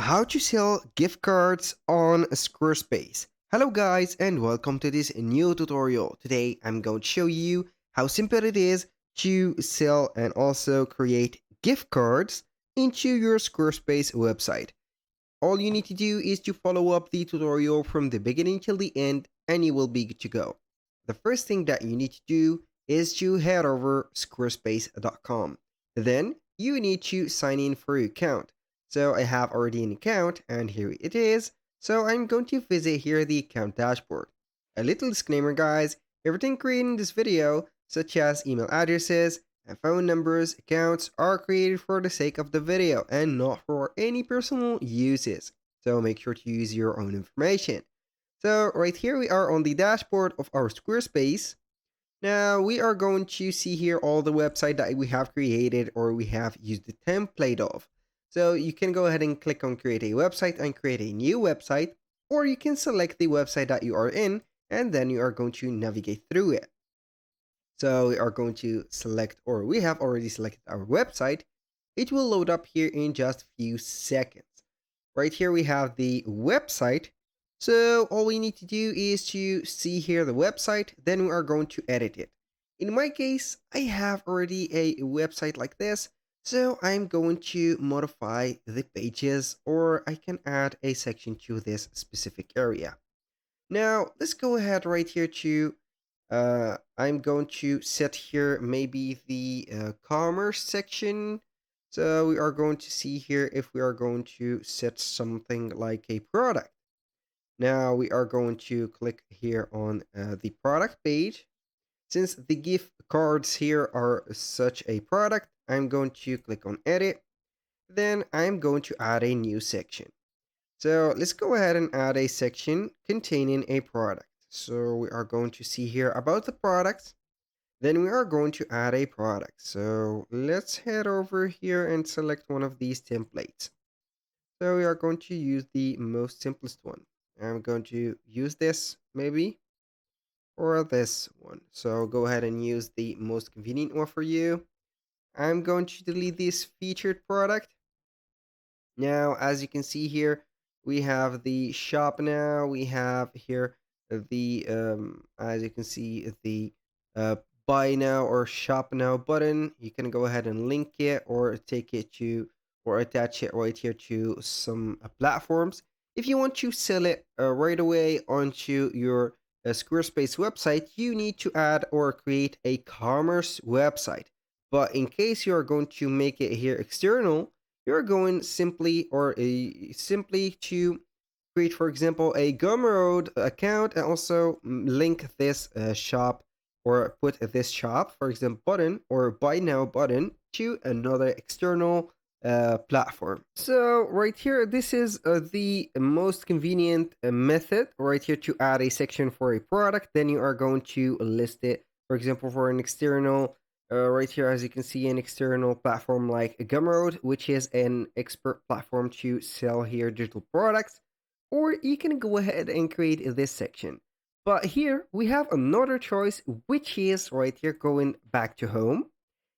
How to sell gift cards on Squarespace. Hello guys and welcome to this new tutorial. Today I'm going to show you how simple it is to sell and also create gift cards into your Squarespace website. All you need to do is to follow up the tutorial from the beginning till the end and you will be good to go. The first thing that you need to do is to head over squarespace.com. Then you need to sign in for your account. So I have already an account and here it is. So I'm going to visit here the account dashboard. A little disclaimer guys, everything created in this video, such as email addresses, and phone numbers, accounts are created for the sake of the video and not for any personal uses. So make sure to use your own information. So right here we are on the dashboard of our Squarespace. Now we are going to see here all the website that we have created or we have used the template of. So you can go ahead and click on create a website and create a new website, or you can select the website that you are in and then you are going to navigate through it. So we are going to select, or we have already selected our website. It will load up here in just a few seconds. Right here we have the website. So all we need to do is to see here the website, then we are going to edit it. In my case, I have already a website like this, so I'm going to modify the pages, or I can add a section to this specific area. Now, let's go ahead right here to I'm going to set here maybe the commerce section. So we are going to see here if we are going to set something like a product. Now we are going to click here on the product page. Since the gift cards here are such a product, I'm going to click on edit. Then I'm going to add a new section. So let's go ahead and add a section containing a product. So we are going to see here about the products. Then we are going to add a product. So let's head over here and select one of these templates. So we are going to use the most simplest one. I'm going to use this maybe, or this one. So go ahead and use the most convenient one for you. I'm going to delete this featured product. Now, as you can see here, we have the shop now. We have here the, as you can see, the uh, buy now or shop now button. You can go ahead and link it or take it to, or attach it right here to some platforms. If you want to sell it right away onto your Squarespace website, you need to add or create a commerce website. But in case you are going to make it here external, you're going simply to create, for example, a Gumroad account and also link this shop or put this shop, for example, button or buy now button to another external platform. So right here, this is the most convenient method right here to add a section for a product. Then you are going to list it, for example, for an external right here, as you can see, an external platform like Gumroad, which is an expert platform to sell here digital products, or you can go ahead and create this section. But here we have another choice, which is right here going back to home.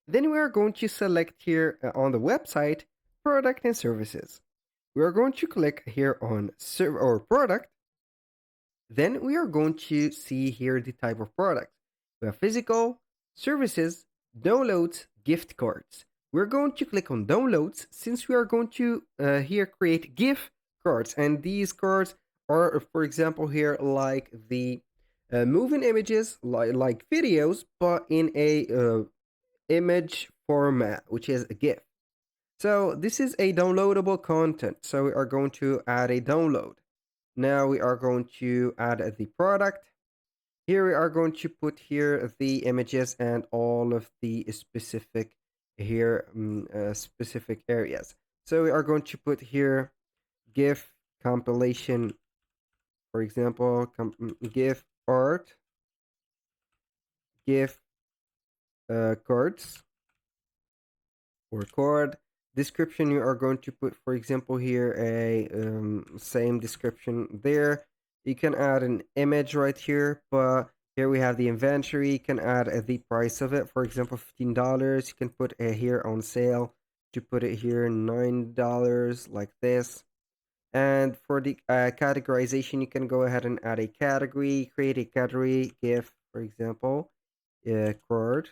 Then we are going to select here on the website, product and services. We are going to click here on serve or product. Then we are going to see here the type of product. We have physical, services, downloads, gift cards. We're going to click on downloads since we are going to here create gift cards, and these cards are, for example, here like the moving images, like videos, but in a image format, which is a GIF. So this is a downloadable content. So we are going to add a download. Now we are going to add the product. Here we are going to put here the images and all of the specific here specific areas. So we are going to put here GIF compilation, for example, GIF art, GIF cards or card. Description, you are going to put, for example, here a same description there. You can add an image right here, but here we have the inventory. You can add the price of it, for example, $15. You can put it here on sale to put it here $9 like this. And for the categorization, you can go ahead and add a category, create a category, GIF, for example, card.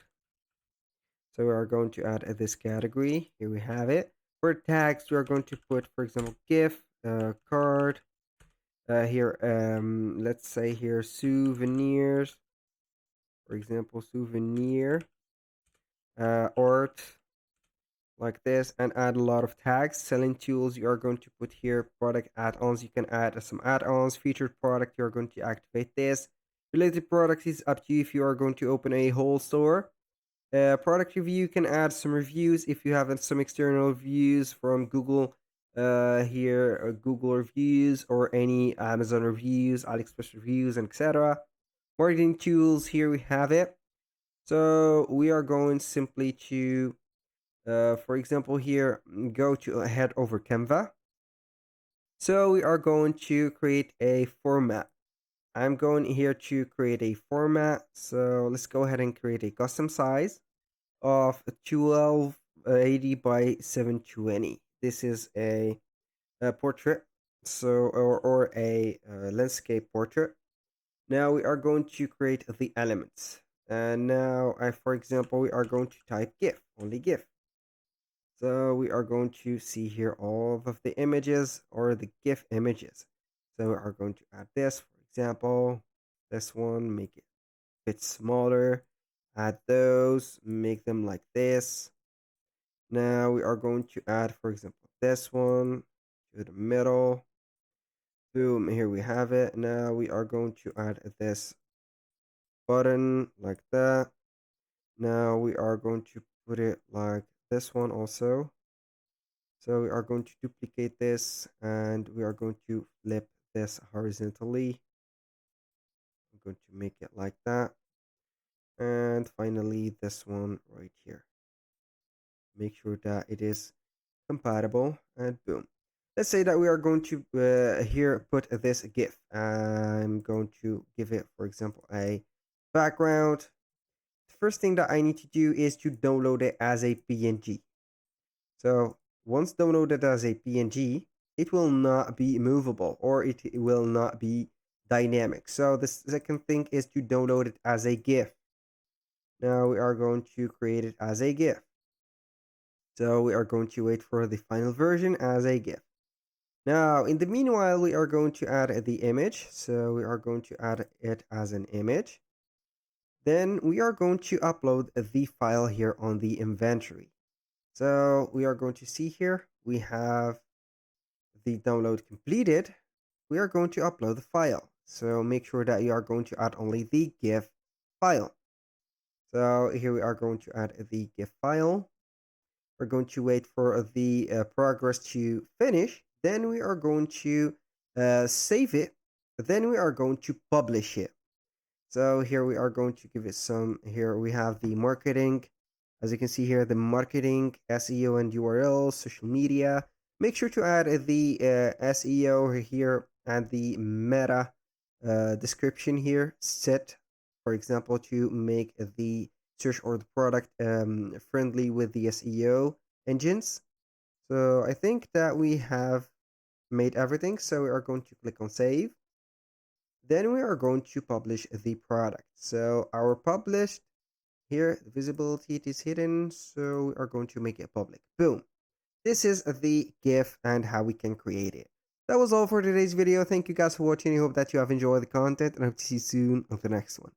So we are going to add this category. Here we have it. For tags, we are going to put, for example, GIF, card. Here, let's say here souvenirs. For example, souvenir, art, like this, and add a lot of tags. Selling tools, you are going to put here product add-ons. You can add some add-ons. Featured product, you're going to activate this. Related products is up to you if you are going to open a whole store. Product review, you can add some reviews if you have some external reviews from Google. Here, Google reviews or any Amazon reviews, AliExpress reviews, and etc. Marketing tools, here we have it. So we are going simply to for example, here, go to head over Canva. So we are going to create a format. I'm going here to create a format. So let's go ahead and create a custom size of 1280 by 720. This is a portrait, so or a landscape portrait. Now we are going to create the elements. And now, for example, we are going to type GIF, only GIF. So we are going to see here all of the images or the GIF images. So we are going to add this, for example, this one, make it a bit smaller, add those, make them like this. Now we are going to add, for example, this one to the middle. Boom, here we have it. Now we are going to add this button like that. Now we are going to put it like this one also. So we are going to duplicate this and we are going to flip this horizontally. I'm going to make it like that. And finally, this one right here. Make sure that it is compatible and boom. Let's say that we are going to here put this GIF. I'm going to give it, for example, a background. The first thing that I need to do is to download it as a PNG. So once downloaded as a PNG, it will not be movable or it will not be dynamic. So the second thing is to download it as a GIF. Now we are going to create it as a GIF. So we are going to wait for the final version as a GIF. Now, in the meanwhile, we are going to add the image. So we are going to add it as an image. Then we are going to upload the file here on the inventory. So we are going to see here, we have the download completed. We are going to upload the file. So make sure that you are going to add only the GIF file. So here we are going to add the GIF file. We're going to wait for the progress to finish. Then we are going to save it. Then we are going to publish it. So here we are going to give it some, here we have the marketing. As you can see here, the marketing, SEO and URL, social media. Make sure to add the SEO here and the meta description here set, for example, to make the search or the product friendly with the SEO engines. So I think that we have made everything. So we are going to click on save. Then we are going to publish the product. So our published here, the visibility it is hidden. So we are going to make it public. Boom. This is the GIF and how we can create it. That was all for today's video. Thank you guys for watching. I hope that you have enjoyed the content and I hope to see you soon on the next one.